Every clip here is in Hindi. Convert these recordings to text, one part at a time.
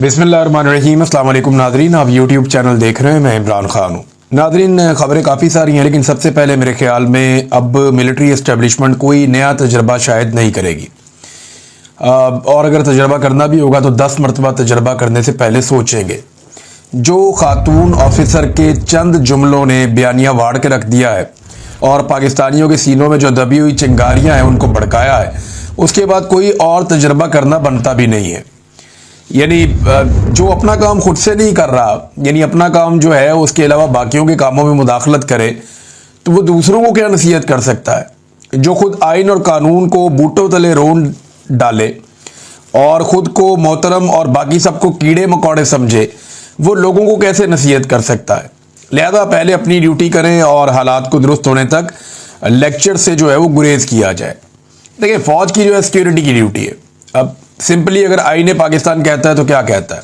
बिस्मिल्लाहिर्रहमानिर्रहीम। अस्सलाम वालेकुम नादरीन, आप यूट्यूब चैनल देख रहे हैं। मैं इमरान खान हूँ। नादरीन, खबरें काफ़ी सारी हैं, लेकिन सबसे पहले मेरे ख्याल में अब मिलिट्री इस्टेब्लिशमेंट कोई नया तजर्बा शायद नहीं करेगी, और अगर तजर्बा करना भी होगा तो 10 मरतबा तजर्बा करने से पहले सोचेंगे। जो खातून ऑफिसर के चंद जुमलों ने बयानिया वाड़ के रख दिया है और पाकिस्तानियों के सीनों में जो दबी हुई चिंगारियाँ हैं उनको भड़काया है, उसके बाद कोई और तजर्बा करना बनता भी नहीं है। यानी जो अपना काम खुद से नहीं कर रहा, यानी अपना काम जो है उसके अलावा बाकियों के कामों में मुदाखलत करे, तो वो दूसरों को क्या नसीहत कर सकता है। जो खुद आइन और कानून को बूटों तले रोन डाले और ख़ुद को मोहतरम और बाकी सबको कीड़े मकोड़े समझे, वो लोगों को कैसे नसीहत कर सकता है। लिहाजा पहले अपनी ड्यूटी करें और हालात को दुरुस्त होने तक लेक्चर से जो है वो गुरेज किया जाए। देखिए, फ़ौज की जो है सिक्योरिटी की ड्यूटी है। अब सिंपली अगर आईने पाकिस्तान कहता है तो क्या कहता है,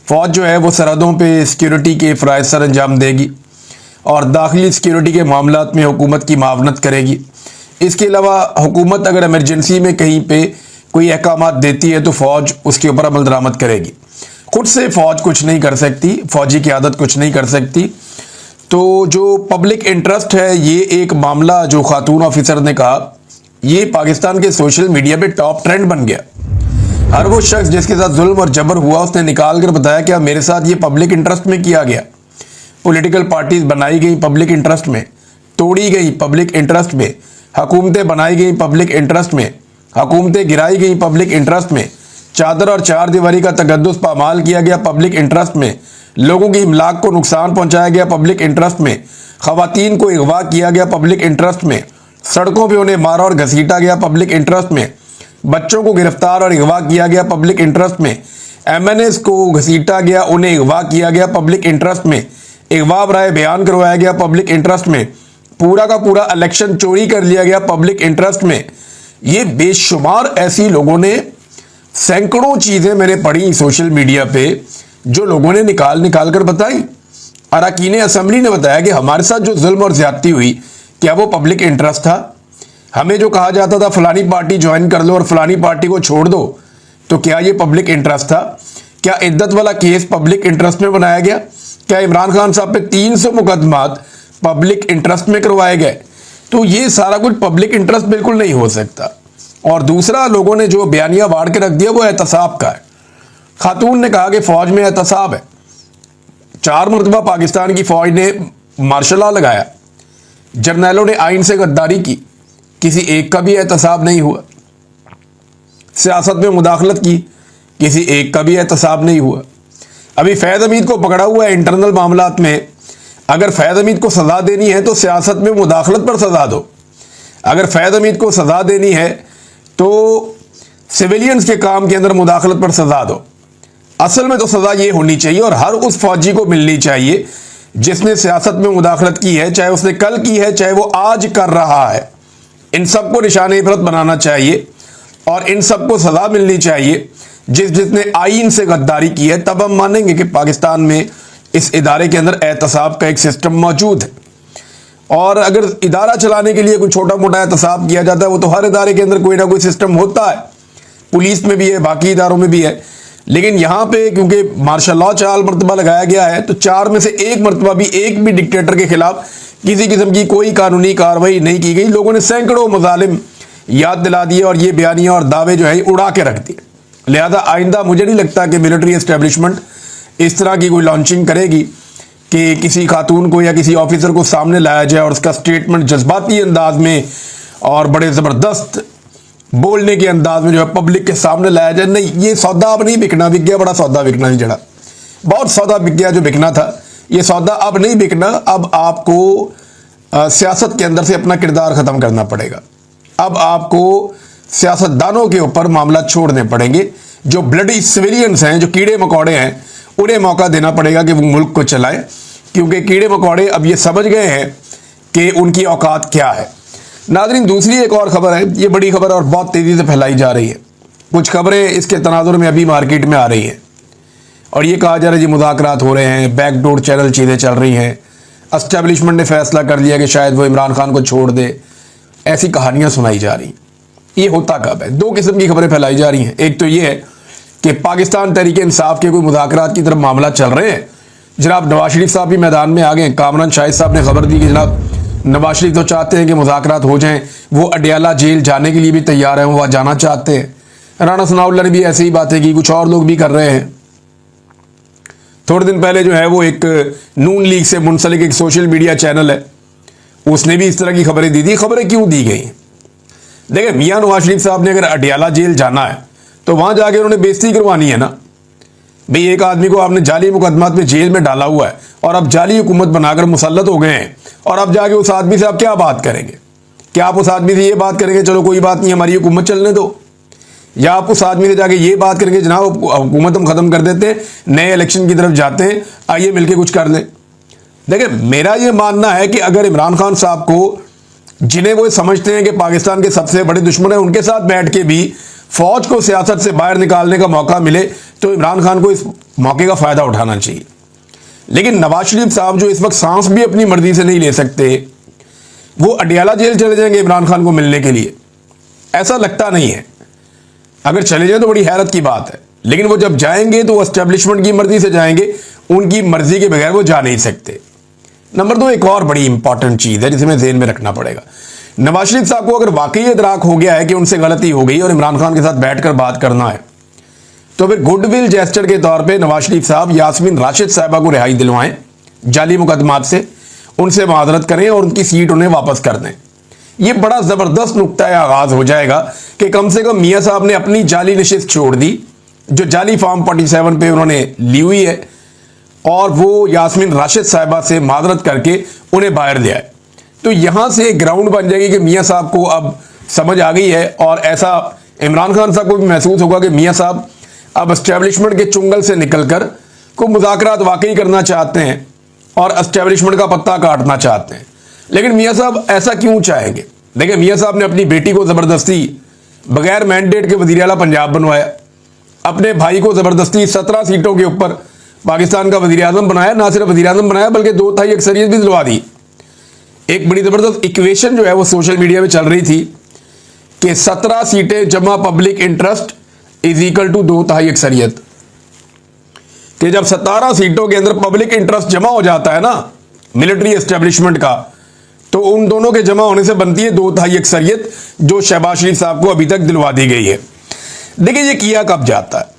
फ़ौज जो है वो सरहदों पे सिक्योरिटी के फ़राइज़ सर अंजाम देगी और दाखिली सिक्योरिटी के मामलात में हुकूमत की मावनत करेगी। इसके अलावा हुकूमत अगर इमरजेंसी में कहीं पे कोई अहकामात देती है तो फ़ौज उसके ऊपर अमल दरामद करेगी। खुद से फ़ौज कुछ नहीं कर सकती, फ़ौजी क़यादत कुछ नहीं कर सकती। तो जो पब्लिक इंटरेस्ट है, ये एक मामला जो खातून ऑफिसर ने कहा, ये पाकिस्तान के सोशल मीडिया पे टॉप ट्रेंड बन गया। हर वो शख्स जिसके साथ जुल्म और जबर हुआ उसने निकाल कर बताया कि मेरे साथ ये पब्लिक इंटरेस्ट में किया गया। पॉलिटिकल पार्टीज बनाई गई पब्लिक इंटरेस्ट में, तोड़ी गई पब्लिक इंटरेस्ट में, हुकूमतें बनाई गई पब्लिक इंटरेस्ट में, हुकूमतें गिराई गई पब्लिक इंटरेस्ट में, चादर और चार दीवारी का तगद्दुस पामाल किया गया पब्लिक इंटरेस्ट में, लोगों की इमलाक को नुकसान पहुंचाया गया पब्लिक इंटरेस्ट में, खवातीन को अगवा किया गया पब्लिक इंटरेस्ट में, सड़कों पर उन्हें मारा और घसीटा गया पब्लिक इंटरेस्ट में, बच्चों को गिरफ्तार और अगवा किया गया पब्लिक इंटरेस्ट में, एमएनएस को घसीटा गया, उन्हें अगवा किया गया पब्लिक इंटरेस्ट में, अगवा बराए बयान करवाया गया पब्लिक इंटरेस्ट में, पूरा का पूरा इलेक्शन चोरी कर लिया गया पब्लिक इंटरेस्ट में। ये बेशुमार ऐसी लोगों ने सैकड़ों चीज़ें मैंने पढ़ी सोशल मीडिया पे, जो लोगों ने निकाल कर बताई। अरकान असम्बली ने बताया कि हमारे साथ जो जुल्म और ज्यादती हुई, क्या वो पब्लिक इंटरेस्ट था? हमें जो कहा जाता था फलानी पार्टी ज्वाइन कर लो और फलानी पार्टी को छोड़ दो, तो क्या ये पब्लिक इंटरेस्ट था? क्या इद्दत वाला केस पब्लिक इंटरेस्ट में बनाया गया? क्या इमरान खान साहब पे 300 मुकदमात पब्लिक इंटरेस्ट में करवाए गए? तो ये सारा कुछ पब्लिक इंटरेस्ट बिल्कुल नहीं हो सकता। और दूसरा, लोगों ने जो बयानिया वाड़ के रख दिया वो एहतसाब का है। खातून ने कहा कि फौज में एहतसाब है। 4 मरतबा पाकिस्तान की फौज ने मार्शल लॉ लगाया, जर्नैलों ने आइन से गद्दारी की, किसी एक का भी एहतसाब नहीं हुआ। सियासत में मुदाखलत की, किसी एक का भी एहतसाब नहीं हुआ। अभी फैज़ हमीद को पकड़ा हुआ है इंटरनल मामलात में। अगर फैज़ हमीद को सज़ा देनी है तो सियासत में मुदाखलत पर सज़ा दो। अगर फैज़ हमीद को सज़ा देनी है तो सिविलियंस के काम के अंदर मुदाखलत पर सज़ा दो। असल में तो सज़ा ये होनी चाहिए और हर उस फौजी को मिलनी चाहिए जिसने सियासत में मुदाखलत की है, चाहे उसने कल की है चाहे वो आज कर रहा है। इन सबको निशान इबरत बनाना चाहिए और इन सबको सज़ा मिलनी चाहिए जिसने आइन से गद्दारी की है। तब हम मानेंगे कि पाकिस्तान में इस इदारे के अंदर एहतसाब का एक सिस्टम मौजूद है। और अगर इदारा चलाने के लिए कोई छोटा मोटा एहतसाब किया जाता है, वो तो हर इदारे के अंदर कोई ना कोई सिस्टम होता है, पुलिस में भी है, बाकी इदारों में भी है। लेकिन यहाँ पे क्योंकि मार्शल लॉ 4 मरतबा लगाया गया है, तो 4 में से 1 मरतबा भी एक भी डिक्टेटर के खिलाफ किसी किस्म की कोई कानूनी कार्रवाई नहीं की गई। लोगों ने सैकड़ों मजालिम याद दिला दिए और ये बयानियाँ और दावे जो है उड़ा के रख दिए। लिहाजा आइंदा मुझे नहीं लगता कि मिलिट्री एस्टेब्लिशमेंट इस तरह की कोई लॉन्चिंग करेगी कि किसी खातून को या किसी ऑफिसर को सामने लाया जाए और उसका स्टेटमेंट जज्बाती अंदाज में और बड़े ज़बरदस्त बोलने के अंदाज में जो है पब्लिक के सामने लाया जाए। नहीं, ये सौदा अब नहीं बिकना, बिक गया बड़ा सौदा, बिकना नहीं जड़ा, बहुत सौदा बिक गया जो बिकना था। ये सौदा अब नहीं बिकना। अब आपको सियासत के अंदर से अपना किरदार ख़त्म करना पड़ेगा। अब आपको सियासतदानों के ऊपर मामला छोड़ने पड़ेंगे। जो ब्लडी सिविलियंस हैं, जो कीड़े मकोड़े हैं, उन्हें मौका देना पड़ेगा कि वो मुल्क को चलाएं, क्योंकि कीड़े मकोड़े अब ये समझ गए हैं कि उनकी औकात क्या है। नाज़रीन, दूसरी एक और ख़बर है, ये बड़ी खबर और बहुत तेज़ी से फैलाई जा रही है। कुछ खबरें इसके तनाजुर में अभी मार्केट में आ रही हैं और ये कहा जा रहा है जी मुज़ाकरात हो रहे हैं, बैकडोर चैनल चीज़ें चल रही हैं, एस्टेब्लिशमेंट ने फैसला कर लिया कि शायद वो इमरान खान को छोड़ दे। ऐसी कहानियाँ सुनाई जा रही हैं। ये होता कब है? 2 किस्म की खबरें फैलाई जा रही हैं। एक तो ये है कि पाकिस्तान तहरीक इंसाफ के कोई मुज़ाकरात की तरफ मामला चल रहे हैं। जनाब नवाज शरीफ साहब भी मैदान में आ गए। कामरान शाहिद साहब ने खबर दी कि जनाब नवाज शरीफ तो चाहते हैं कि मुज़ाकरात हो जाएं, वो अडियाला जेल जाने के लिए भी तैयार हैं, वो वहाँ जाना चाहते हैं। राणा सनाउल्लाह ने भी ऐसी ही बातें की, कुछ और लोग भी कर रहे हैं। थोड़े दिन पहले जो है वो एक नून लीग से मुंसलिक एक सोशल मीडिया चैनल है, उसने भी इस तरह की खबरें दी थी। खबरें क्यों दी गई? देखिए, मियाँ नवाज शरीफ साहब ने अगर अडियाला जेल जाना है तो वहां जाके उन्होंने बेइज्जती करवानी है ना भाई। एक आदमी को आपने जाली मुकदमात में जेल में डाला हुआ है और अब जाली हुकूमत बनाकर मुसल्लत हो गए हैं, और अब जाके उस आदमी से आप क्या बात करेंगे? क्या आप उस आदमी से ये बात करेंगे चलो कोई बात नहीं, हमारी हुकूमत चलने दो? या आप उस आदमी से जाके ये बात करेंगे जनाब हुकूमत हम खत्म कर देते हैं, नए इलेक्शन की तरफ जाते हैं, आइए मिलकर कुछ कर लें? देखिए, मेरा ये मानना है कि अगर इमरान खान साहब को, जिन्हें वो समझते हैं कि पाकिस्तान के सबसे बड़े दुश्मन हैं, उनके साथ बैठ के भी फौज को सियासत से बाहर निकालने का मौका मिले तो इमरान खान को इस मौके का फायदा उठाना चाहिए। लेकिन नवाज शरीफ साहब जो इस वक्त सांस भी अपनी मर्जी से नहीं ले सकते, वो अडियाला जेल चले जाएंगे इमरान खान को मिलने के लिए? ऐसा लगता नहीं है। अगर चले जाए तो बड़ी हैरत की बात है, लेकिन वो जब जाएंगे तो एस्टेब्लिशमेंट की मर्जी से जाएंगे, उनकी मर्जी के बगैर वो जा नहीं सकते। नंबर 2, एक और बड़ी इंपॉर्टेंट चीज है जिसे हमें ज़हन में रखना पड़ेगा। नवाज शरीफ साहब को अगर वाकई इदराक हो गया है कि उनसे गलती हो गई और इमरान खान के साथ बैठकर बात करना है, तो फिर गुडविल जेस्चर के तौर पे नवाज शरीफ साहब यास्मीन राशिद साहिबा को रिहाई दिलवाएं जाली मुकदमात से, उनसे माजरत करें और उनकी सीट उन्हें वापस कर दें। यह बड़ा जबरदस्त नुक्ता आगाज हो जाएगा कि कम से कम मियाँ साहब ने अपनी जाली नशिस्त छोड़ दी जो जाली फॉर्म 47 पे उन्होंने ली हुई है, और वो यास्मीन राशिद साहिबा से माजरत करके उन्हें बाहर ले आए। तो यहां से ग्राउंड बन जाएगी कि मियाँ साहब को अब समझ आ गई है, और ऐसा इमरान खान साहब को भी महसूस होगा कि मियाँ साहब अब एस्टेब्लिशमेंट के चुंगल से निकलकर को मुज़ाकरात वाकई करना चाहते हैं और एस्टेब्लिशमेंट का पत्ता काटना चाहते हैं। लेकिन मियाँ साहब ऐसा क्यों चाहेंगे? देखिए, मियाँ साहब ने अपनी बेटी को ज़बरदस्ती बगैर मैंडेट के वज़ीर आला पंजाब बनवाया, अपने भाई को ज़बरदस्ती 17 सीटों के ऊपर पाकिस्तान का वज़ीर आज़म बनाया, ना सिर्फ वज़ीर आज़म बनाया बल्कि 2/3 अक्सरियत भी दिलवा दी। एक बड़ी ज़बरदस्त इक्वेशन जो है वो सोशल मीडिया में चल रही थी कि 17 सीटें जमा public interest is equal to 2/3 अक्सरियत, कि जब 17 सीटों के अंदर पब्लिक इंटरेस्ट जमा हो जाता है ना मिलिट्री एस्टेब्लिशमेंट का, तो उन दोनों के जमा होने से बनती है 2/3 अक्सरियत, जो शहबाज शरीफ साहब को अभी तक दिलवा दी गई है। देखिए, ये किया कब जाता है?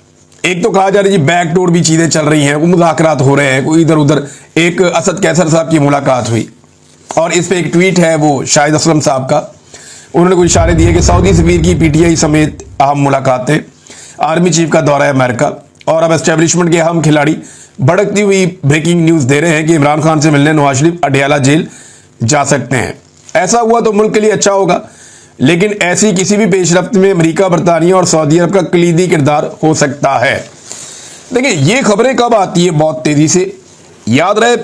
एक तो कहा जा रहा है जी बैकडोर भी चीजें चल रही हैं, वो मुज़ाकरात हो रहे हैं, कोई इधर उधर। एक असद कैसर साहब की मुलाकात हुई और इस पे एक ट्वीट है वो शाहिद असलम साहब का, उन्होंने कुछ इशारे दिए कि सऊदी सफीर की पीटीआई समेत अहम मुलाकातें, आर्मी चीफ का दौरा है अमेरिका, और अब एस्टेब्लिशमेंट के अहम खिलाड़ी भड़कती हुई ब्रेकिंग न्यूज दे रहे हैं कि इमरान खान से मिलने नवाज शरीफ अडियाला जेल जा सकते हैं। ऐसा हुआ तो मुल्क के लिए अच्छा होगा, लेकिन ऐसी किसी भी पेशरफ्त में अमेरिका, बरतानिया और सऊदी अरब का कलीदी किरदार हो सकता है। देखिए, ये खबरें कब आती है बहुत तेजी से। याद रहे,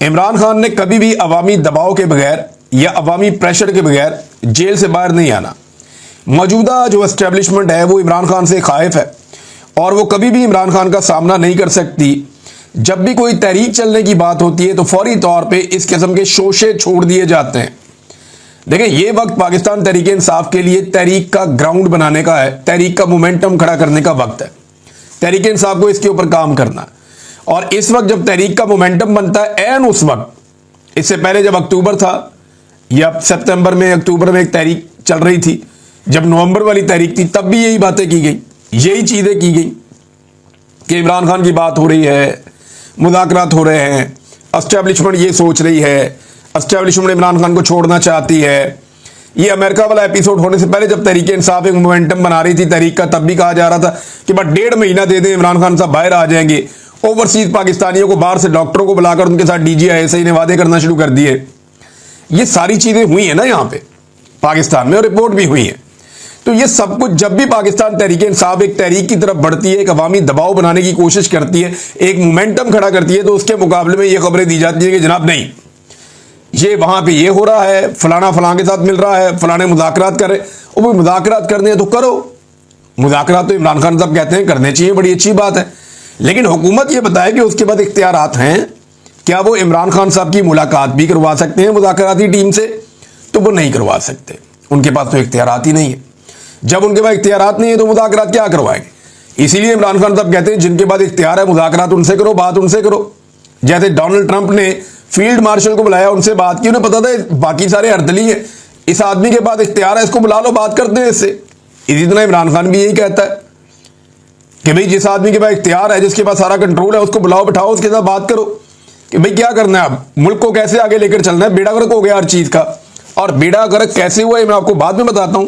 इमरान खान ने कभी भी अवामी दबाव के बगैर या अवामी प्रेशर के बगैर जेल से बाहर नहीं आना। मौजूदा जो एस्टेब्लिशमेंट है वो इमरान खान से खाइफ है और वो कभी भी इमरान खान का सामना नहीं कर सकती। जब भी कोई तहरीक चलने की बात होती है तो फौरी तौर पे इस किस्म के शोशे छोड़ दिए जाते हैं। देखिए, ये वक्त पाकिस्तान तहरीक इंसाफ के लिए तहरीक का ग्राउंड बनाने का है, तहरीक का मोमेंटम खड़ा करने का वक्त है। तहरीक इंसाफ को इसके ऊपर काम करना है, और इस वक्त जब तहरीक का मोमेंटम बनता है, एन उस वक्त, इससे पहले जब अक्टूबर था या सितंबर में अक्टूबर में एक तहरीक चल रही थी, जब नवंबर वाली तहरीक थी, तब भी यही बातें की गई, यही चीजें की गई कि इमरान खान की बात हो रही है, मुज़ाकरात हो रहे हैं, एस्टेब्लिशमेंट ये सोच रही है, एस्टेब्लिशमेंट इमरान खान को छोड़ना चाहती है। ये अमेरिका वाला एपिसोड होने से पहले जब तहरीक इंसाफ एक मोमेंटम बना रही थी तहरीक का, तब भी कहा जा रहा था कि बस 1.5 महीना दे दें, इमरान खान साहब बाहर आ जाएंगे। ओवरसीज पाकिस्तानियों को बाहर से डॉक्टरों को बुलाकर उनके साथ DGI ने वादे करना शुरू कर दिए। ये सारी चीजें हुई है ना यहाँ पे पाकिस्तान में, और रिपोर्ट भी हुई है। तो ये सब कुछ जब भी पाकिस्तान तहरीक इंसाफ एक तहरीक की तरफ बढ़ती है, एक अवामी दबाव बनाने की कोशिश करती है, एक मोमेंटम खड़ा करती है, तो उसके मुकाबले में ये खबरें दी जाती है कि जनाब नहीं, ये वहां पे ये हो रहा है, फलाना फलां के साथ मिल रहा है, फलाने मुज़ाकरात कर रहे। और वो मुज़ाकरात करने हैं तो करो, मुज़ाकरात तो इमरान खान साहब कहते हैं करने चाहिए, बड़ी अच्छी बात है। लेकिन हुकूमत ये बताए कि उसके बाद इख्तियारात हैं, क्या वो इमरान खान साहब की मुलाकात भी करवा सकते हैं मुज़ाकराती टीम से? तो वो नहीं करवा सकते, उनके पास तो इख्तियारात ही नहीं है। जब उनके पास इख्तियारात नहीं है तो मुज़ाकरात क्या करवाएंगे? इसीलिए इमरान खान साहब कहते हैं जिनके बाद इख्तियार है मुज़ाकरात उनसे करो, बात उनसे करो। जैसे डोनाल्ड ट्रंप ने फील्ड मार्शल को बुलाया, उनसे बात की, उन्हें पता था बाकी सारे अर्दली है, इस आदमी के बाद इख्तियार है, इसको बुला लो, बात करते हैं इससे। इसी तरह इमरान खान भी यही कहता है कि भाई जिस आदमी के पास इख्तियार है, जिसके पास सारा कंट्रोल है, उसको बुलाओ, बिठाओ, उसके साथ बात करो कि भाई क्या करना है, अब मुल्क को कैसे आगे लेकर चलना है। बेड़ा गर्क हो गया हर चीज का, और बेड़ा गर्क कैसे हुआ है मैं आपको बाद में बताता हूं।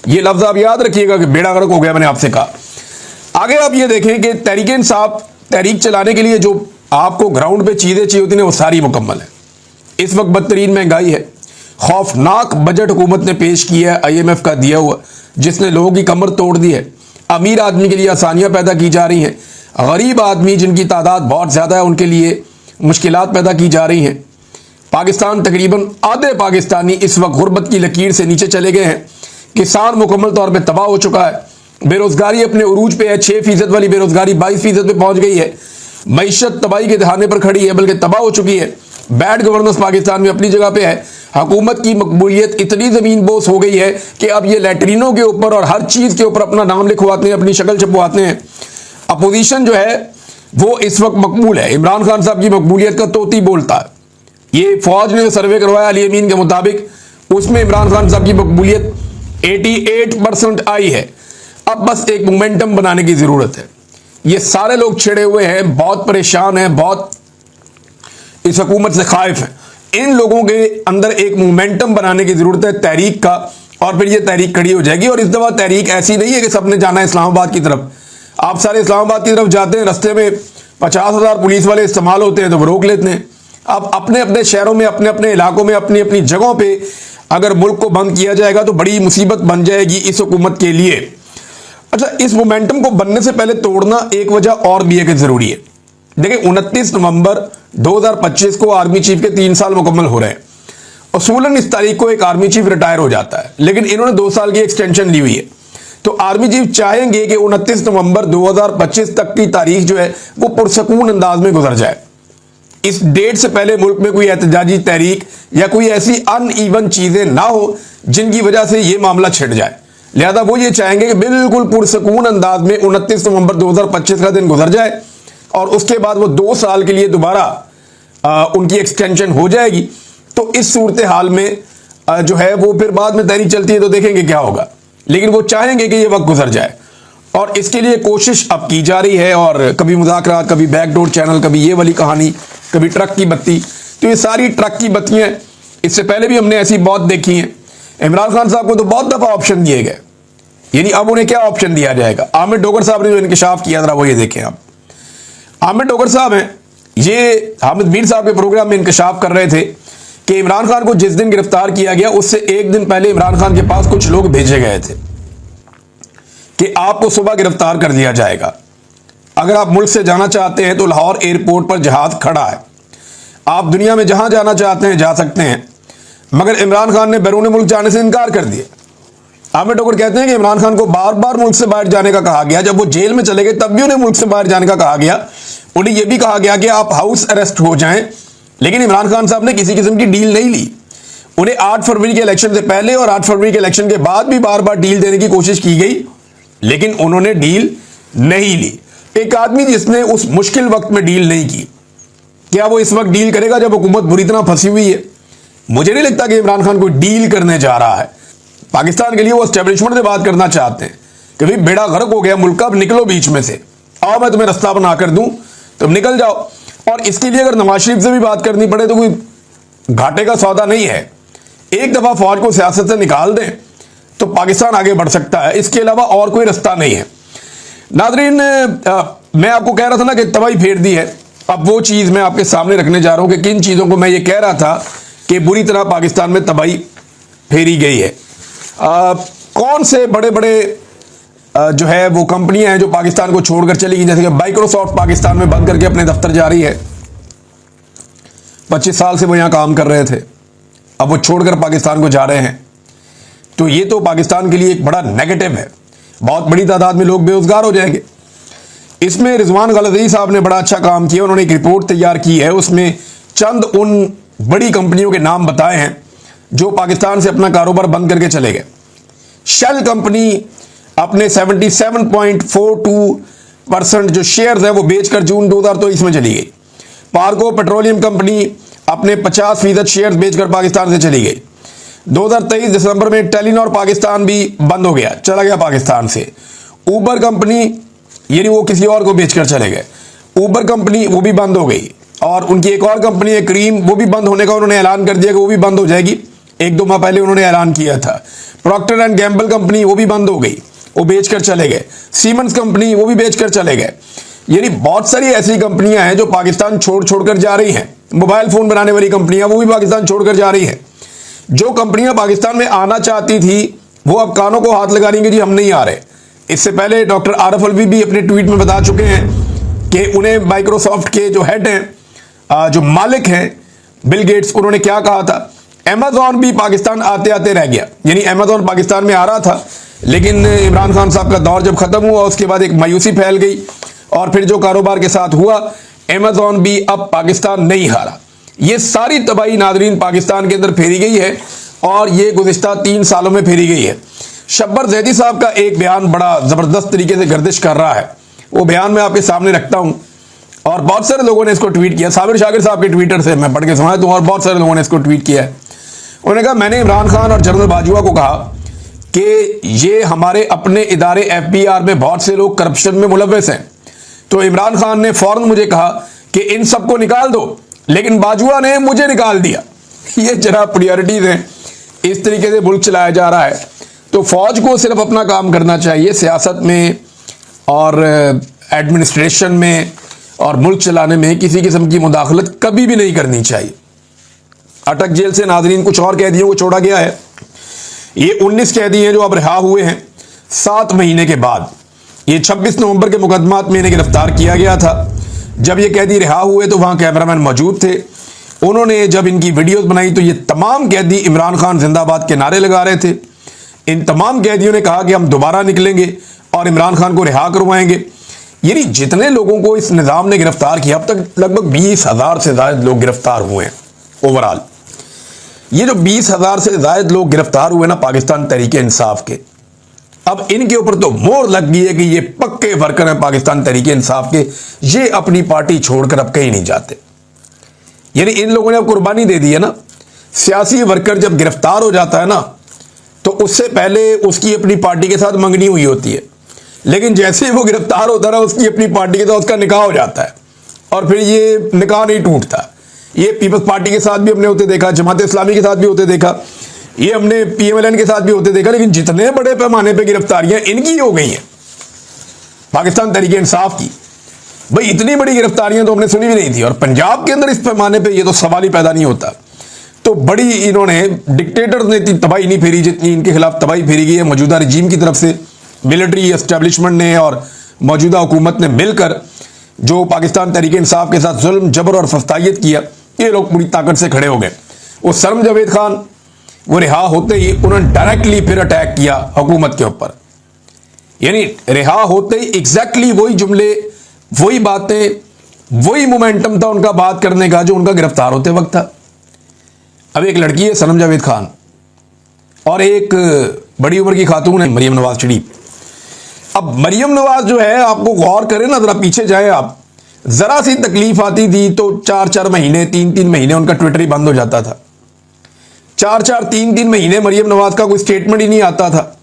ये लफ्ज आप याद रखिएगा कि बेड़ा गर्क हो गया, मैंने आपसे कहा। आगे आप ये देखें कि तहरीक इंसाफ तहरीक चलाने के लिए जो आपको ग्राउंड पे चीजें चाहिए होती हैं वो सारी मुकम्मल है। इस वक्त बदतरीन महंगाई है, खौफनाक बजट हुकूमत ने पेश किया है IMF का दिया हुआ, जिसने लोगों की कमर तोड़ दी है। अमीर आदमी के लिए आसानियां पैदा की जा रही हैं, गरीब आदमी जिनकी तादाद बहुत ज़्यादा है उनके लिए मुश्किलात पैदा की जा रही हैं। पाकिस्तान तकरीबन आधे पाकिस्तानी इस वक्त गुर्बत की लकीर से नीचे चले गए हैं। किसान मुकम्मल तौर पर तबाह हो चुका है। बेरोजगारी अपने उरूज पे है, 6% वाली बेरोजगारी 22% पे पहुंच गई है। मईशत तबाही के दहाने पर खड़ी है, बल्कि तबाह हो चुकी है। बैड गवर्नेंस पाकिस्तान में अपनी जगह पे है। हुकूमत की मकबूलियत इतनी ज़मीन बोस हो गई है कि अब ये लैटरिनों के ऊपर और हर चीज़ के ऊपर अपना नाम लिखवाते हैं, अपनी शक्ल छपवाते हैं। अपोजिशन जो है वो इस वक्त मकबूल है। इमरान खान साहब की मकबूलियत का तोती बोलता है। ये फौज ने सर्वे करवाया अली अमीन के मुताबिक, उसमें इमरान खान साहब की मकबूलियत 88% आई है। अब बस एक मोमेंटम बनाने की ज़रूरत है। ये सारे लोग छिड़े हुए हैं, बहुत परेशान हैं, बहुत इस हुकूमत से खाइफ हैं। इन लोगों के अंदर एक मोमेंटम बनाने की ज़रूरत है तहरीक का, और फिर ये तहरीक खड़ी हो जाएगी। और इस दफ़ा तहरीक ऐसी नहीं है कि सबने जाना है इस्लामाबाद की तरफ। आप सारे इस्लामाबाद की तरफ जाते हैं, रास्ते में 50,000 पुलिस वाले इस्तेमाल होते हैं तो वो रोक लेते हैं। आप अपने अपने शहरों में, अपने अपने इलाकों में, अपनी अपनी जगहों पे अगर मुल्क को बंद किया जाएगा तो बड़ी मुसीबत बन जाएगी इस हुकूमत के लिए। अच्छा, इस मोमेंटम को बनने से पहले तोड़ना एक वजह और भी है कि ज़रूरी है। देखिए 29 नवंबर 2025 को आर्मी चीफ के 3 साल मुकम्मल हो रहे हैं। असूलन इस तारीख को एक आर्मी चीफ रिटायर हो जाता है, लेकिन इन्होंने 2 साल की एक्सटेंशन ली हुई है। तो आर्मी चीफ चाहेंगे कि 29 नवंबर 2025 तक की तारीख जो है वो पुरसकून अंदाज में गुजर जाए। इस डेट से पहले मुल्क में कोई एहतजाजी तहरीक या कोई ऐसी अनइवन चीजें ना हो जिनकी वजह से ये मामला छिड़ जाए। लिहाजा वो ये चाहेंगे कि बिल्कुल पुरसकून अंदाज में 29 नवंबर 2025 का दिन गुजर जाए, और उसके बाद वो 2 साल के लिए दोबारा उनकी एक्सटेंशन हो जाएगी। तो इस सूरत हाल में जो है वो फिर बाद में तहरीक चलती है तो देखेंगे क्या होगा, लेकिन वो चाहेंगे कि ये वक्त गुजर जाए। और इसके लिए कोशिश अब की जा रही है, और कभी मुज़ाकरात, कभी बैकडोर चैनल, कभी ये वाली कहानी, कभी ट्रक की बत्ती। तो ये सारी ट्रक की बत्तियां इससे पहले भी हमने ऐसी बहुत देखी हैं। इमरान खान साहब को तो बहुत दफ़ा ऑप्शन दिए गए, यानी अब उन्हें क्या ऑप्शन दिया जाएगा। आमिर डोगर साहब ने जो इंकशाफ किया था वो ये देखें आप। आमिर डोगर साहब हैं, ये हामिद मीर साहब के प्रोग्राम में इंकशाफ कर रहे थे कि इमरान खान को जिस दिन गिरफ्तार किया गया उससे एक दिन पहले इमरान खान के पास कुछ लोग भेजे गए थे कि आपको सुबह गिरफ्तार कर लिया जाएगा। अगर आप मुल्क से जाना चाहते हैं तो लाहौर एयरपोर्ट पर जहाज खड़ा है, आप दुनिया में जहां जाना चाहते हैं जा सकते हैं। मगर इमरान खान ने बैरून मुल्क जाने से इनकार कर दिया। आमिर डोगर कहते हैं कि इमरान खान को बार बार मुल्क से बाहर जाने का कहा गया। जब वो जेल में चले गए तब भी उन्हें मुल्क से बाहर जाने का कहा गया। उन्हें यह भी कहा गया कि आप हाउस अरेस्ट हो जाएं, लेकिन इमरान खान साहब ने किसी किस्म की डील नहीं ली। उन्हें 8 फरवरी के इलेक्शन से पहले और 8 फरवरी के इलेक्शन के बाद भी बार बार डील देने की कोशिश की गई, लेकिन उन्होंने डील नहीं ली। एक आदमी जिसने उस मुश्किल वक्त में डील नहीं की, क्या वो इस वक्त डील करेगा जब हुकूमत बुरी तरह फंसी हुई है? मुझे नहीं लगता कि इमरान खान कोई डील करने जा रहा है। पाकिस्तान के लिए वो एस्टेब्लिशमेंट से बात करना चाहते हैं कि भाई बेड़ा गर्क हो गया मुल्क का, अब निकलो बीच में से, आओ मैं तुम्हें रास्ता बना कर दूं, तुम निकल जाओ। और इसके लिए अगर नवाज शरीफ से भी बात करनी पड़े तो कोई घाटे का सौदा नहीं है। एक दफा फौज को सियासत से निकाल दें तो पाकिस्तान आगे बढ़ सकता है, इसके अलावा और कोई रास्ता नहीं है। नाज़रीन, मैं आपको कह रहा था ना कि तबाही फेर दी है। अब वो चीज़ मैं आपके सामने रखने जा रहा हूं कि किन चीज़ों को मैं ये कह रहा था कि बुरी तरह पाकिस्तान में तबाही फेरी गई है। कौन से बड़े बड़े जो है वो कंपनियां हैं जो पाकिस्तान को छोड़कर चली गई, जैसे कि माइक्रोसॉफ्ट पाकिस्तान में बंद करके अपने दफ्तर जा रही है। 25 साल से वो यहां काम कर रहे थे, अब वो छोड़कर पाकिस्तान को जा रहे हैं। तो ये तो पाकिस्तान के लिए एक बड़ा नेगेटिव है। बहुत बड़ी तादाद में लोग बेरोजगार हो जाएंगे। इसमें रिजवान गलज़ई साहब ने बड़ा अच्छा काम किया। उन्होंने एक रिपोर्ट तैयार की है, उसमें चंद उन बड़ी कंपनियों के नाम बताए हैं जो पाकिस्तान से अपना कारोबार बंद करके चले गए। शेल कंपनी अपने 77.42% जो शेयर्स है वो बेचकर जून 2023 में चली गई। पार्को पेट्रोलियम कंपनी अपने 50% शेयर्स बेचकर पाकिस्तान से चली गई। 2023 दिसंबर में टेलीनॉर पाकिस्तान भी बंद हो गया, चला गया पाकिस्तान से। ऊबर कंपनी यानी वो किसी और को बेचकर चले गए। ऊबर कंपनी वो भी बंद हो गई और उनकी एक और कंपनी है क्रीम, वो भी बंद होने का उन्होंने ऐलान कर दिया कि वो भी बंद हो जाएगी। 1-2 माह पहले उन्होंने ऐलान किया था। प्रॉक्टर एंड गैम्बल कंपनी वो भी बंद हो गई, वो बेचकर चले गए। सीमेंस कंपनी वो भी बेचकर चले गए। यानी बहुत सारी ऐसी कंपनियां हैं जो पाकिस्तान छोड़कर जा रही हैं। मोबाइल फोन बनाने वाली कंपनियां वो भी पाकिस्तान छोड़कर जा रही हैं। जो कंपनियां पाकिस्तान में आना चाहती थी वो अब कानों को हाथ लगा रही हैं कि जी हम नहीं आ रहे। इससे पहले डॉक्टर आरिफ अलवी भी अपने ट्वीट में बता चुके हैं कि उन्हें माइक्रोसॉफ्ट के जो हेड हैं, जो मालिक हैं बिल गेट्स, उन्होंने क्या कहा था। अमेजॉन भी पाकिस्तान आते आते रह गया। यानी अमेजॉन पाकिस्तान में आ रहा था, लेकिन इमरान खान साहब का दौर जब खत्म हुआ उसके बाद एक मायूसी फैल गई और फिर जो कारोबार के साथ हुआ, अमेजॉन भी अब पाकिस्तान नहीं हारा। ये सारी तबाही नादरीन पाकिस्तान के अंदर फेरी गई है और ये गुज़िश्ता 3 सालों में फेरी गई है। शब्बर ज़ैदी साहब का एक बयान बड़ा ज़बरदस्त तरीके से गर्दिश कर रहा है। वो बयान मैं आपके सामने रखता हूं और बहुत सारे लोगों ने इसको ट्वीट किया। साबिर शाकिर साहब के ट्विटर से मैं पढ़ के सुना दूं और बहुत सारे लोगों ने इसको ट्वीट किया है। उन्होंने कहा, मैंने इमरान खान और जनरल बाजवा को कहा कि ये हमारे अपने इदारे FBR में बहुत से लोग करप्शन में मुलव्वस हैं। तो इमरान खान ने फौरन मुझे कहा कि इन सबको निकाल दो, लेकिन बाजवा ने मुझे निकाल दिया। ये जरा प्रायोरिटीज हैं, इस तरीके से मुल्क चलाया जा रहा है। तो फौज को सिर्फ अपना काम करना चाहिए, सियासत में और एडमिनिस्ट्रेशन में और मुल्क चलाने में किसी किस्म की मुदाखलत कभी भी नहीं करनी चाहिए। अटक जेल से नाजरीन कुछ और कैदियों को छोड़ा गया है। ये 19 कैदी हैं जो अब रिहा हुए हैं 7 महीने के बाद। ये 26 नवंबर के मुकदमात में इन्हें गिरफ्तार किया गया था। जब ये कैदी रिहा हुए तो वहां कैमरामैन मौजूद थे। उन्होंने जब इनकी वीडियोस बनाई तो ये तमाम कैदी इमरान खान जिंदाबाद के नारे लगा रहे थे। इन तमाम कैदियों ने कहा कि हम दोबारा निकलेंगे और इमरान खान को रिहा करवाएंगे। यानी जितने लोगों को इस निज़ाम ने गिरफ्तार किया, अब तक लगभग 20,000 से ज़्यादा लोग गिरफ्तार हुए हैं ओवरऑल। ये जो 20,000 से ज़्यादा लोग गिरफ्तार हुए ना पाकिस्तान तहरीक इंसाफ के, अब इनके ऊपर तो मोहर लग गई है कि ये पक्के वर्कर हैं पाकिस्तान तहरीक इंसाफ के। ये अपनी पार्टी छोड़कर अब कहीं नहीं जाते। यानी इन लोगों ने अब कुर्बानी दे दी है ना। सियासी वर्कर जब गिरफ्तार हो जाता है ना तो उससे पहले उसकी अपनी पार्टी के साथ मंगनी हुई होती है, लेकिन जैसे ही वो गिरफ्तार होता है उसकी अपनी पार्टी के साथ उसका निकाह हो जाता है और फिर ये निकाह नहीं टूटता। ये पीपल्स पार्टी के साथ भी हमने होते देखा, जमात इस्लामी के साथ भी होते देखा, ये हमने PMLN के साथ भी होते देखा। लेकिन जितने बड़े पैमाने पे गिरफ्तारियां इनकी हो गई हैं पाकिस्तान तहरीक इंसाफ की, भाई इतनी बड़ी गिरफ्तारियां तो हमने सुनी भी नहीं थी। और पंजाब के अंदर इस पैमाने पे ये तो सवाल ही पैदा नहीं होता। तो बड़ी इन्होंने डिक्टेटर्स ने इतनी तबाही नहीं फेरी जितनी इनके खिलाफ तबाही फेरी गई है मौजूदा रजीम की तरफ से। मिलिट्री एस्टेब्लिशमेंट ने और मौजूदा हुकूमत ने मिलकर जो पाकिस्तान तहरीक इंसाफ के साथ जुल्म, जबर और फस्तायत किया, ये लोग पूरी ताकत से खड़े हो गए। वो सरम जावेद खान वो रिहा होते ही उन्होंने डायरेक्टली फिर अटैक किया हुकूमत के ऊपर। यानी रिहा होते ही एग्जैक्टली वही जुमले, वही बातें, वही मोमेंटम था उनका बात करने का जो उनका गिरफ्तार होते वक्त था। अब एक लड़की है सनम जावेद खान और एक बड़ी उम्र की खातून है मरियम नवाज शरीफ। अब मरियम नवाज जो है, आपको गौर करें ना, जरा पीछे जाए आप, जरा सी तकलीफ आती थी तो 4-4 महीने 3-3 महीने उनका ट्विटर ही बंद हो जाता था। 4-4 3-3 महीने मरियम नवाज का कोई स्टेटमेंट ही नहीं आता था।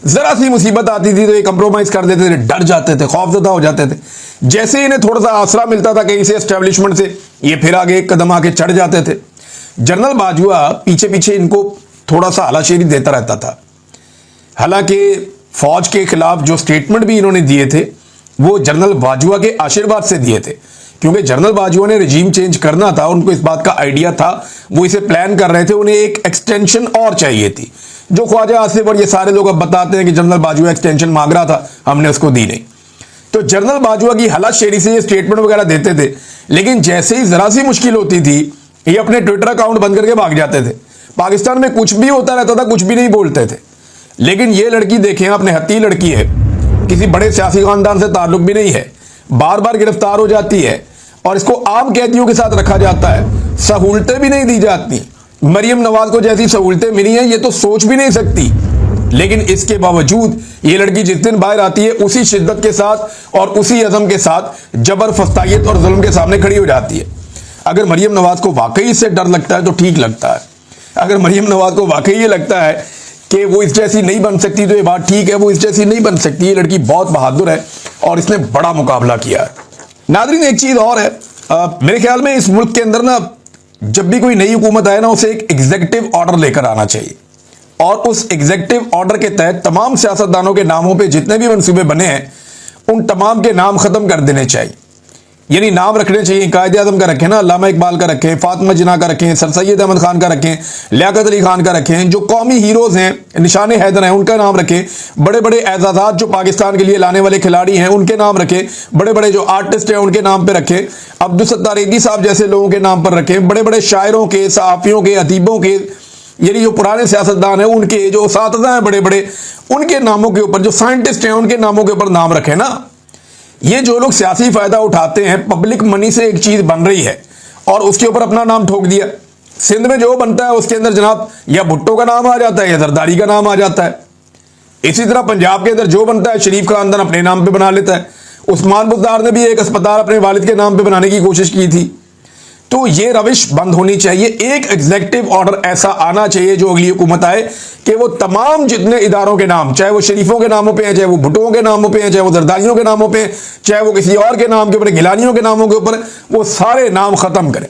जरा सी मुसीबत आती थी तो ये कंप्रोमाइज कर देते थे, डर जाते थे, खौफजदा हो जाते थे। जैसे इन्हें थोड़ा सा आसरा मिलता था कहीं से एस्टेब्लिशमेंट से, ये फिर आगे एक कदम आके चढ़ जाते थे। जनरल बाजवा पीछे पीछे इनको थोड़ा सा हलाशेरी देता रहता था। हालांकि फौज के खिलाफ जो स्टेटमेंट भी इन्होंने दिए थे वो जनरल बाजवा के आशीर्वाद से दिए थे, क्योंकि जनरल बाजवा ने रजीम चेंज करना था, उनको इस बात का आइडिया था, वो इसे प्लान कर रहे थे, उन्हें एक एक्सटेंशन और चाहिए थी। जो ख्वाजा आसिफ और ये सारे लोग अब बताते हैं कि जनरल बाजवा एक्सटेंशन मांग रहा था, हमने उसको दी नहीं। तो जनरल बाजवा की हलाशेरी से ये स्टेटमेंट वगैरह देते थे, लेकिन जैसे ही जरा सी मुश्किल होती थी ये अपने ट्विटर अकाउंट बंद करके भाग जाते थे। पाकिस्तान में कुछ भी होता रहता था, कुछ भी नहीं बोलते थे। लेकिन ये लड़की देखें, अपने हत्ती लड़की है, किसी बड़े सियासी खानदान से ताल्लुक भी नहीं है, बार बार गिरफ्तार हो जाती है और इसको आम कैदियों के साथ रखा जाता है, सहूलतें भी नहीं दी जाती। मरियम नवाज को जैसी सहूलतें मिली हैं ये तो सोच भी नहीं सकती। लेकिन इसके बावजूद ये लड़की जिस दिन बाहर आती है उसी शिद्दत के साथ और उसी अज़म के साथ जबर, फस्तायत और जुल्म के सामने खड़ी हो जाती है। अगर मरियम नवाज को वाकई इससे डर लगता है तो ठीक लगता है। अगर मरियम नवाज को वाकई ये लगता है कि वो इस जैसी नहीं बन सकती तो ये बात ठीक है, वो इस जैसी नहीं बन सकती। ये लड़की बहुत बहादुर है और इसने बड़ा मुकाबला किया है। नाज़रीन, एक चीज़ और है, मेरे ख्याल में इस मुल्क के अंदर ना जब भी कोई नई हुकूमत आए ना उसे एक एग्जीक्यूटिव ऑर्डर लेकर आना चाहिए और उस एग्जीक्यूटिव ऑर्डर के तहत तमाम सियासतदानों के नामों पे जितने भी मंसूबे बने हैं उन तमाम के नाम खत्म कर देने चाहिए। यानी नाम रखने चाहिए, कायदे आज़म का रखें ना, अल्लामा इकबाल का रखें, फातिमा जिन्ना का रखें, सर सैयद अहमद खान का रखें, लियाकत अली खान का रखें, जो कौमी हीरोज हैं, निशान हैदर हैं, उनका नाम रखें। बड़े बड़े एजाज़ात जो पाकिस्तान के लिए लाने वाले खिलाड़ी हैं उनके नाम रखें। बड़े बड़े जो आर्टिस्ट हैं उनके नाम पर रखें। अब्दुल सत्तार एदी साहब जैसे लोगों के नाम पर रखें। बड़े बड़े शायरों के, सहाफ़ियों के, अदीबों के, यानी जो पुराने सियासतदान हैं उनके, जो उस्ताद हैं बड़े बड़े, उनके नामों के ऊपर, जो साइंटिस्ट हैं उनके नामों के ऊपर नाम रखें ना। ये जो लोग सियासी फायदा उठाते हैं, पब्लिक मनी से एक चीज बन रही है और उसके ऊपर अपना नाम ठोक दिया। सिंध में जो बनता है उसके अंदर जनाब या भुट्टो का नाम आ जाता है या जरदारी का नाम आ जाता है। इसी तरह पंजाब के अंदर जो बनता है शरीफ खानदान अपने नाम पे बना लेता है। उस्मान बुज़दार ने भी एक अस्पताल अपने वालिद के नाम पे बनाने की कोशिश की थी। तो ये रविश बंद होनी चाहिए। एक एग्जीक्यूटिव ऑर्डर ऐसा आना चाहिए जो अगली हुकूमत आए कि वो तमाम जितने इदारों के नाम, चाहे वो शरीफों के नामों पे हैं, चाहे वो भुट्टों के नामों पे हैं, चाहे वो जरदारियों के नामों पे, चाहे वो किसी और के नाम के ऊपर, गिलानियों के नामों के ऊपर, वो सारे नाम खत्म करें।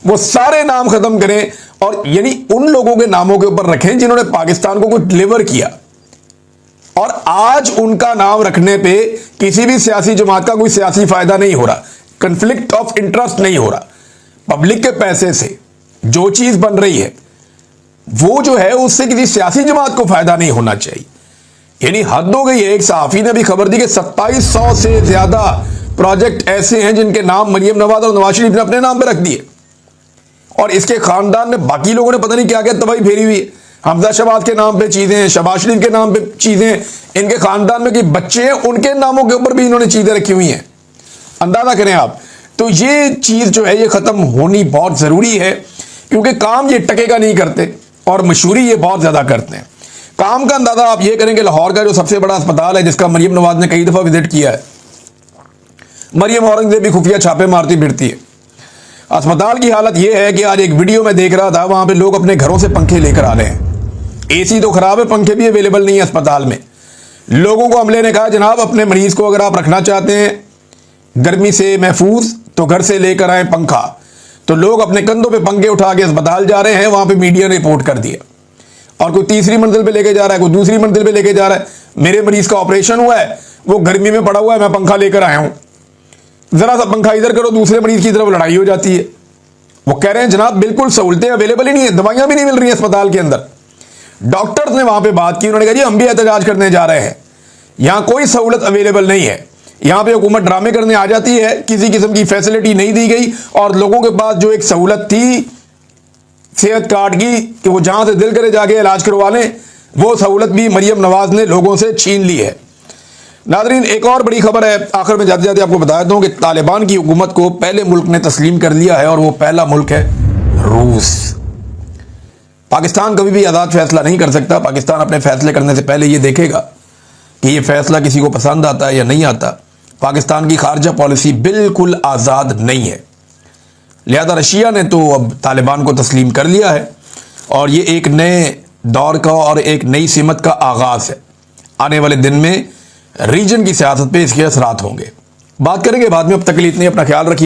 वो सारे नाम खत्म करें और यानी उन लोगों के नामों के ऊपर रखें जिन्होंने पाकिस्तान को कुछ डिलीवर किया। और आज उनका नाम रखने पे किसी भी सियासी जमात का कोई सियासी फायदा नहीं हो रहा, कन्फ्लिक्ट ऑफ इंटरेस्ट नहीं हो रहा। पब्लिक के पैसे से जो चीज बन रही है वो जो है उससे किसी सियासी जमात को फायदा नहीं होना चाहिए। यानी हद हो गई है। एक सहाफी ने भी खबर दी कि 2700 से ज्यादा प्रोजेक्ट ऐसे हैं जिनके नाम मरियम नवाज और नवाज शरीफ ने अपने नाम पे रख दिए और इसके खानदान में बाकी लोगों ने पता नहीं क्या क्या तबाही फेरी हुई है। हमजा शहबाज के नाम पे चीजें, शहबाज शरीफ के नाम पे चीजें, इनके खानदान में कि बच्चे हैं उनके नामों के ऊपर भी इन्होंने चीजें रखी हुई हैं। अंदाजा करें आप। तो ये चीज जो है ये खत्म होनी बहुत जरूरी है क्योंकि काम ये टकेगा नहीं करते और मशहूरी ये बहुत ज्यादा करते हैं। काम का अंदाजा आप ये करें कि लाहौर का जो सबसे बड़ा अस्पताल है जिसका मरियम नवाज ने कई दफा विजिट किया है, मरियम औरंगजेब भी खुफिया छापे मारती फिरती है। अस्पताल की हालत यह है कि आज एक वीडियो में देख रहा था, वहां पे लोग अपने घरों से पंखे लेकर आ रहे हैं। एसी तो खराब है, पंखे भी अवेलेबल नहीं है अस्पताल में। लोगों को अमले ने कहा जनाब अपने मरीज को अगर आप रखना चाहते हैं गर्मी से महफूज तो घर से लेकर आए पंखा। तो लोग अपने कंधों पे पंखे उठा के अस्पताल जा रहे हैं। वहां पे मीडिया ने रिपोर्ट कर दिया और कोई तीसरी मंजिल पे लेके जा रहा है, कोई दूसरी मंजिल पे लेके जा रहा है। मेरे मरीज का ऑपरेशन हुआ है, वो गर्मी में पड़ा हुआ है, मैं पंखा लेकर आया हूं, जरा सा पंखा इधर करो, दूसरे मरीज की तरफ लड़ाई हो जाती है। वो कह रहे हैं जनाब बिल्कुल सहूलतें अवेलेबल ही नहीं है, दवाइयां भी नहीं मिल रही है अस्पताल के अंदर। डॉक्टर्स ने वहां पे बात की, उन्होंने कहा जी हम भी एहतजाज करने जा रहे हैं, यहां कोई सहूलत अवेलेबल नहीं है। यहां पे हुकूमत ड्रामे करने आ जाती है, किसी किस्म की फैसिलिटी नहीं दी गई और लोगों के पास जो एक सहूलत थी सेहत कार्ड की कि वो जहां से दिल करे जाके इलाज करवा लें, वो सहूलत भी मरियम नवाज ने लोगों से छीन ली है। नादरीन, एक और बड़ी खबर है आखिर में जाते जाते आपको बता दूं कि तालिबान की हुकूमत को पहले मुल्क ने तस्लीम कर लिया है और वो पहला मुल्क है रूस। पाकिस्तान कभी भी आज़ाद फैसला नहीं कर सकता। पाकिस्तान अपने फैसले करने से पहले ये देखेगा कि ये फैसला किसी को पसंद आता है या नहीं आता। पाकिस्तान की खारजा पॉलिसी बिल्कुल आज़ाद नहीं है, लिहाजा रशिया ने तो अब तालिबान को तस्लीम कर लिया है और ये एक नए दौर का और एक नई सिमत का आगाज़ है। आने वाले दिन में रीजन की सियासत पे इसके असरात होंगे। बात करेंगे बाद में, अब तक के लिए इतनी, अपना ख्याल रखिए।